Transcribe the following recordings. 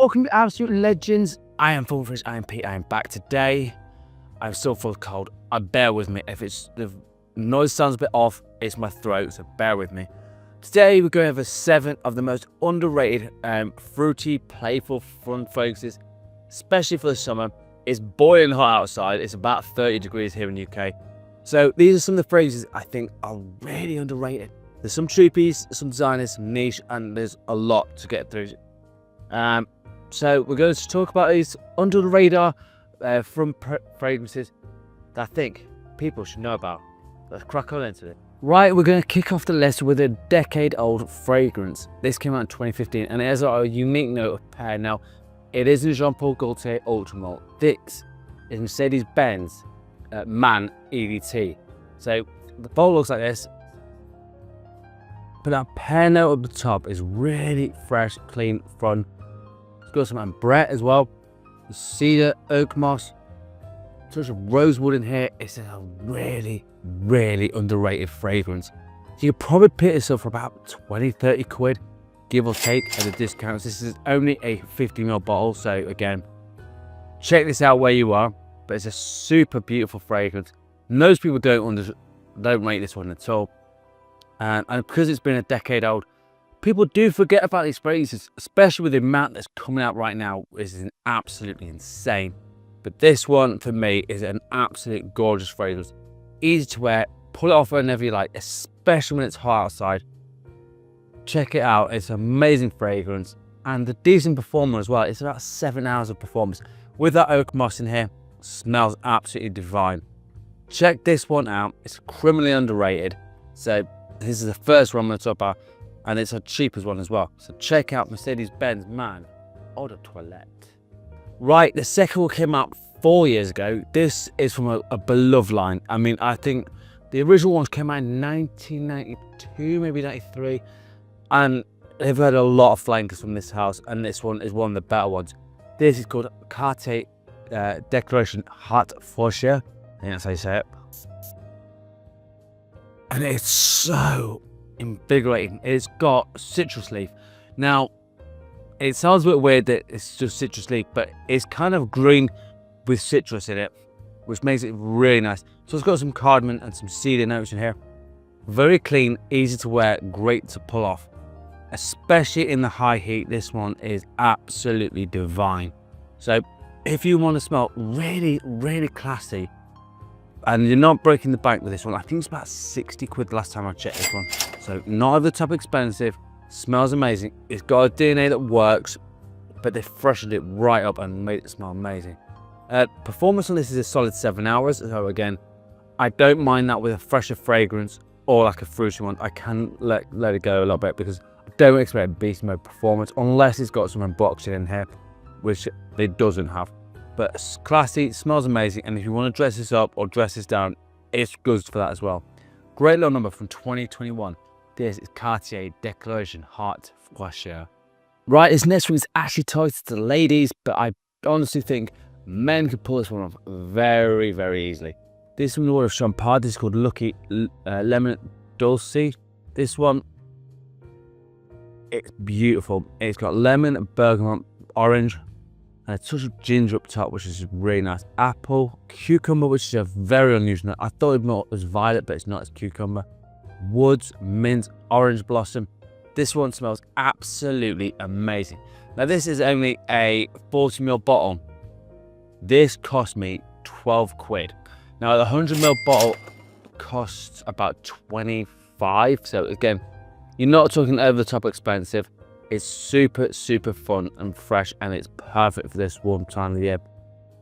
welcome to Absolute Legends. I am Full Fish, I am Pete, I am back today. I'm still full of cold. Bear with me. If the noise sounds a bit off, it's my throat, so bear with me. Today we're going over 7 of the most underrated, fruity, playful fun fragrances, especially for the summer. It's boiling hot outside. It's about 30 degrees here in the UK. So these are some of the fragrances I think are really underrated. There's some troopies, some designers, some niche, and there's a lot to get through. So we're going to talk about these under the radar fragrances that I think people should know about. Let's crack on into it. Right, we're going to kick off the list with a decade-old fragrance. This came out in 2015 and it has a unique note of pear. Now, it isn't Jean-Paul Gaultier Ultra Malt. This is Mercedes-Benz Man EDT. So the bottle looks like this, but that pear note at the top is really fresh, clean, fun. It's got some ambrette as well, cedar, oak moss, touch of rosewood in here. It's a really, really underrated fragrance. So you could probably pick this up for about 20-30 quid, give or take, at a discount. This is only a 50ml bottle, so again, check this out where you are. But it's a super beautiful fragrance. Most people don't rate this one at all. And because it's been a decade old, people do forget about these fragrances, especially with the amount that's coming out right now. Is absolutely insane. But this one, for me, is an absolute gorgeous fragrance. Easy to wear, pull it off whenever you like, especially when it's hot outside. Check it out, it's an amazing fragrance. And the decent performer as well, it's about 7 hours of performance. With that oak moss in here, smells absolutely divine. Check this one out, it's criminally underrated. So this is the first one I'm going to talk about, and it's a cheapest one as well. So check out Mercedes-Benz Man Eau de Toilette. Right, the second one came out 4 years ago. This is from a beloved line. I mean, I think the original ones came out in 1992, maybe 93, and they've had a lot of flankers from this house, and this one is one of the better ones. This is called Cartier Declaration Hot Faucheur. I think that's how you say it. And it's so invigorating. It's got citrus leaf. Now, it sounds a bit weird that it's just citrus leaf, but it's kind of green with citrus in it, which makes it really nice. So it's got some cardamom and some cedar notes in here. Very clean, easy to wear, great to pull off. Especially in the high heat, this one is absolutely divine. So if you want to smell really, really classy, and you're not breaking the bank with this one, I think it's about 60 quid the last time I checked this one. So not over the top expensive, smells amazing. It's got a DNA that works, but they freshened it right up and made it smell amazing. Performance on this is a solid 7 hours. So again, I don't mind that with a fresher fragrance or like a fruity one. I can let it go a little bit because I don't expect beast mode performance unless it's got some unboxing in here, which it doesn't have. But it's classy, smells amazing, and if you want to dress this up or dress this down, it's good for that as well. Great little number from 2021. This is Cartier Declaration Hot Faucheur. Right, this next one is actually targeted to the ladies, but I honestly think men could pull this one off very, very easily. This one order of Champard. This is called Lucky Lemon Dulce. This one, it's beautiful. It's got lemon, bergamot, orange, and a touch of ginger up top, which is really nice. Apple, cucumber, which is a very unusual note. I thought it was violet, but it's not, it's cucumber. Woods, mint, orange blossom. This one smells absolutely amazing. Now this is only a 40ml bottle. This cost me 12 quid. Now the 100ml bottle costs about 25. So again, you're not talking over the top expensive. It's super, super fun and fresh, and it's perfect for this warm time of the year.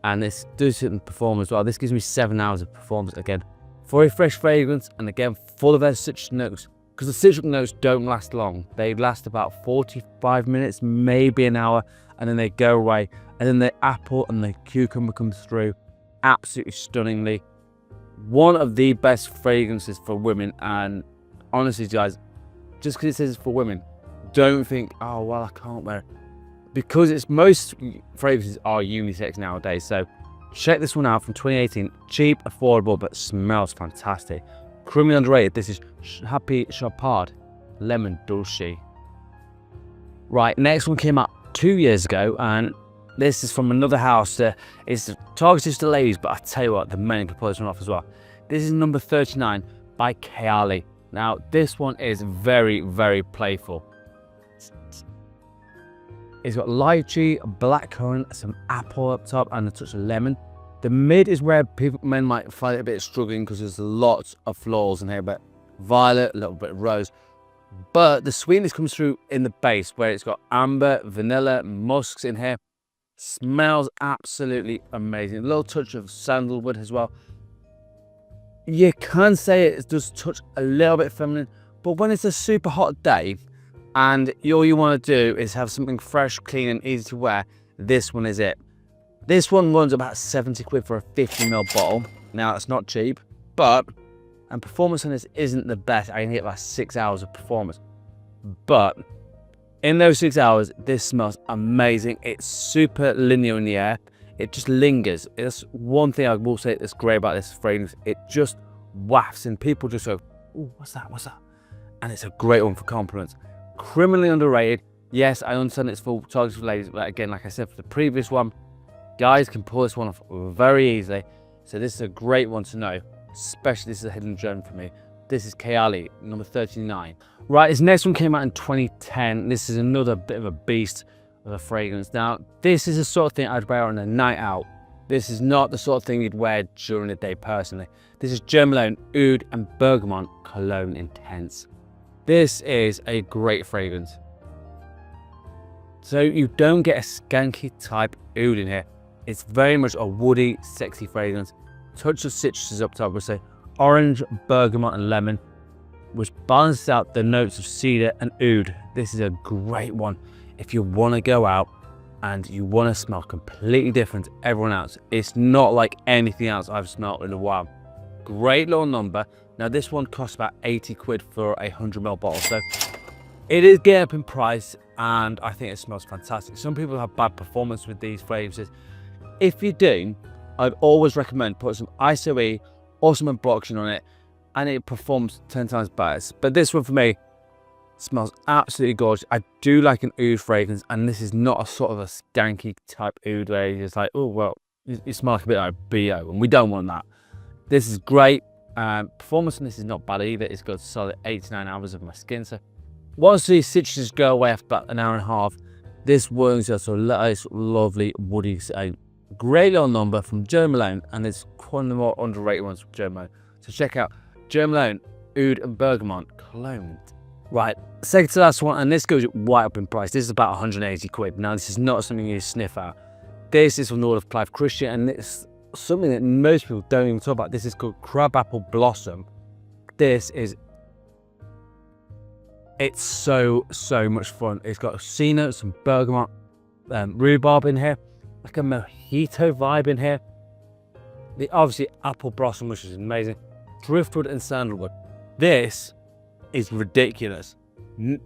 And this does it perform as well. This gives me 7 hours of performance again. For a fresh fragrance, and again, full of those citrus notes. Because the citrus notes don't last long. They last about 45 minutes, maybe an hour, and then they go away. And then the apple and the cucumber comes through absolutely stunningly. One of the best fragrances for women, and honestly, guys, just because it says it's for women, don't think, oh well, I can't wear it, because it's most fragrances are unisex nowadays. So check this one out from 2018. Cheap, affordable, but smells fantastic. Criminally underrated. This is Happy Champard Lemon Dulce. Right, next one came out 2 years ago, and this is from another house that is targeted to ladies, but I tell you what, the men can pull this one off as well. This is number 39 by Kayali. Now, this one is very, very playful. It's got lychee, blackcurrant, some apple up top, and a touch of lemon. The mid is where men might find it a bit struggling because there's lots of florals in here, but violet, a little bit of rose. But the sweetness comes through in the base where it's got amber, vanilla, musks in here. Smells absolutely amazing. A little touch of sandalwood as well. You can say it does touch a little bit feminine, but when it's a super hot day and all you want to do is have something fresh, clean and easy to wear, this one is it. This one runs about 70 quid for a 50ml bottle. Now, it's not cheap, and performance on this isn't the best. I can get about 6 hours of performance. But in those 6 hours, this smells amazing. It's super linear in the air. It just lingers. It's one thing I will say that's great about this fragrance. It just wafts and people just go, "Ooh, what's that? What's that?" And it's a great one for compliments. Criminally underrated. Yes, I understand it's for targets for ladies, but again, like I said for the previous one, guys can pull this one off very easily. So this is a great one to know, especially this is a hidden gem for me. This is Kayali, number 39. Right, this next one came out in 2010. This is another bit of a beast of a fragrance. Now, this is the sort of thing I'd wear on a night out. This is not the sort of thing you'd wear during the day personally. This is Jo Malone Oud and Bergamot Cologne Intense. This is a great fragrance. So you don't get a skanky type oud in here. It's very much a woody, sexy fragrance. Touch of citruses up top, we'll say orange, bergamot and lemon, which balances out the notes of cedar and oud. This is a great one if you want to go out and you want to smell completely different to everyone else. It's not like anything else I've smelled in a while. Great little number. Now, this one costs about 80 quid for a 100ml bottle, so it is getting up in price, and I think it smells fantastic. Some people have bad performance with these fragrances. If you do, I'd always recommend put some ISO-E or some embroxing on it, and it performs 10 times better. But this one for me smells absolutely gorgeous. I do like an oud fragrance, and this is not a sort of a skanky type oud where you're just like, oh, well, you smell like a bit like BO, and we don't want that. This is great. Performance on this is not bad either. It's got a solid 8 to 9 hours of my skin. So once these citruses go away after about an hour and a half, this one's just a nice, lovely, woody scent. Great little number from Jo Malone, and it's one of the more underrated ones from Jo Malone. So check out Jo Malone Oud and Bergamot Cologne. Right, second to last one, and this goes right up in price. This is about 180 quid. Now, this is not something you sniff out. This is from Lord of Clive Christian, and it's something that most people don't even talk about. This is called Crabapple Blossom. It's so much fun. It's got sea notes, some bergamot, rhubarb in here, like a mojito vibe in here. Obviously apple blossom, which is amazing. Driftwood and sandalwood. This is ridiculous.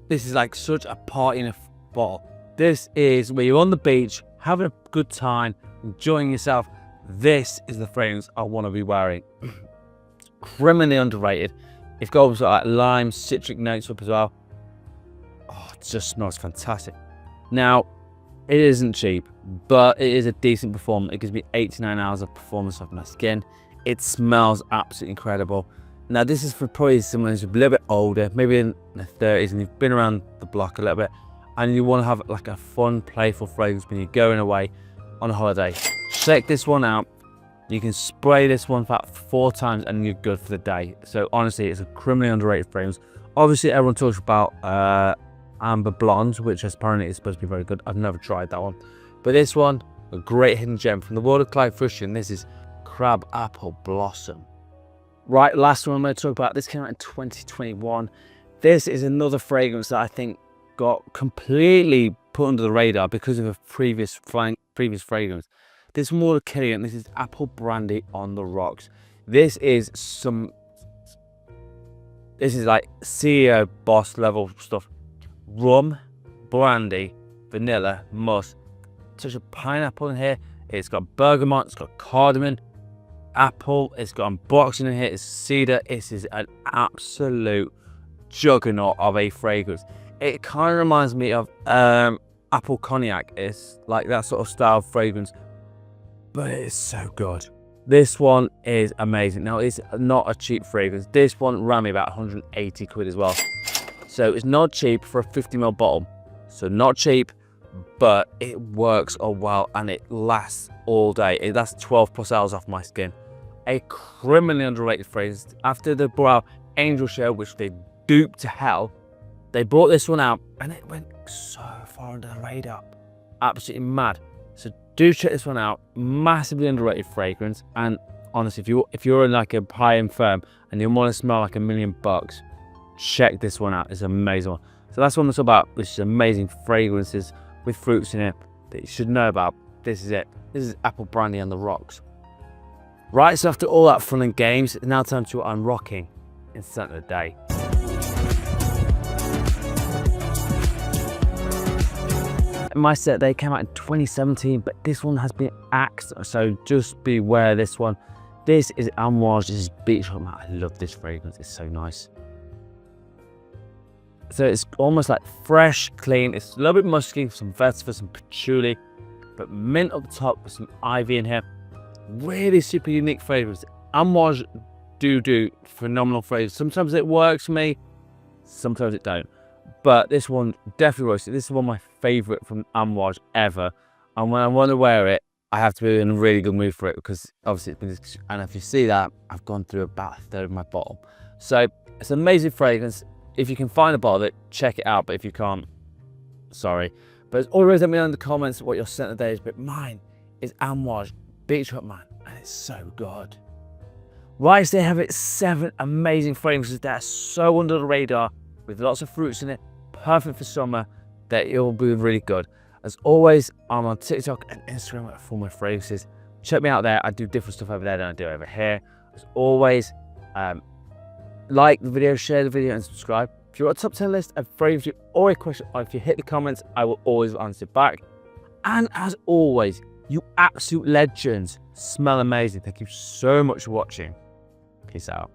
This is like such a party in a bottle. This is where you're on the beach, having a good time, enjoying yourself. This is the fragrance I want to be wearing. Criminally underrated. It's got also like lime, citric notes up as well. Oh, it just smells fantastic. Now, it isn't cheap, but it is a decent performance. It gives me 8 to 9 hours of performance of my skin. It smells absolutely incredible. Now, this is for probably someone who's a little bit older, maybe in their 30s, and you've been around the block a little bit, and you want to have like a fun, playful fragrance when you're going away on a holiday. Check this one out. You can spray this one about 4 times and you're good for the day. So honestly, it's a criminally underrated fragrance. Obviously, everyone talks about Amber Blonde, which apparently is supposed to be very good. I've never tried that one. But this one, a great hidden gem from the world of Clive Christian. This is Crabapple Blossom. Right, last one I'm going to talk about. This came out in 2021. This is another fragrance that I think got completely put under the radar because of a previous fragrance. This one will kill you, and this is Apple Brandy on the Rocks. This is like CEO boss level stuff. Rum, brandy, vanilla, musk, touch of pineapple in here. It's got bergamot, it's got cardamom, apple, it's got unboxing in here, it's cedar. This is an absolute juggernaut of a fragrance. It kind of reminds me of, I apple cognac. It's like that sort of style of fragrance, but it is so good. This one is amazing. Now, it's not a cheap fragrance. This one ran me about 180 quid as well. So it's not cheap for a 50ml bottle. So not cheap, but it works well and it lasts all day. It lasts 12 plus hours off my skin. A criminally underrated fragrance. After the brought out Angel Share, which they duped to hell, they brought this one out and it went so far under the radar. Absolutely mad. So do check this one out. Massively underrated fragrance. And honestly, if you're in like a high-end firm and you want to smell like $1 million, check this one out. It's an amazing one. So that's what it's about, which is amazing fragrances with fruits in it that you should know about. This is it. This is apple brandy on the rocks. Right, so after all that fun and games, it's now time to what I'm rocking in scent of the day. My set they came out in 2017, but this one has been axed, so just beware of this one. This is Amouage. This is Beach Hut. I love this fragrance. It's so nice. So it's almost like fresh, clean. It's a little bit musky, some vetiver, some patchouli, but mint up top with some ivy in here. Really super unique fragrance. Amouage do phenomenal fragrance. Sometimes it works for me, sometimes it don't. But this one definitely works. This is one of my favourite from Amouage ever. And when I want to wear it, I have to be in a really good mood for it because obviously it's been, and if you see that, I've gone through about a third of my bottle. So it's an amazing fragrance. If you can find a bottle of it, check it out. But if you can't, sorry. But as always, let me know in the comments what your scent of the day is. But mine is Amouage Beach Hut, man. And it's so good. Right, so they have it 7 amazing fragrances that are so under the radar with lots of fruits in it. Perfect for summer, that it will be really good. As always, I'm on TikTok and Instagram for my fragrances. Check me out there. I do different stuff over there than I do over here. As always, like the video, share the video, and subscribe. If you're on a top 10 list of fragrances or a question, or if you hit the comments, I will always answer back. And as always, you absolute legends, smell amazing. Thank you so much for watching. Peace out.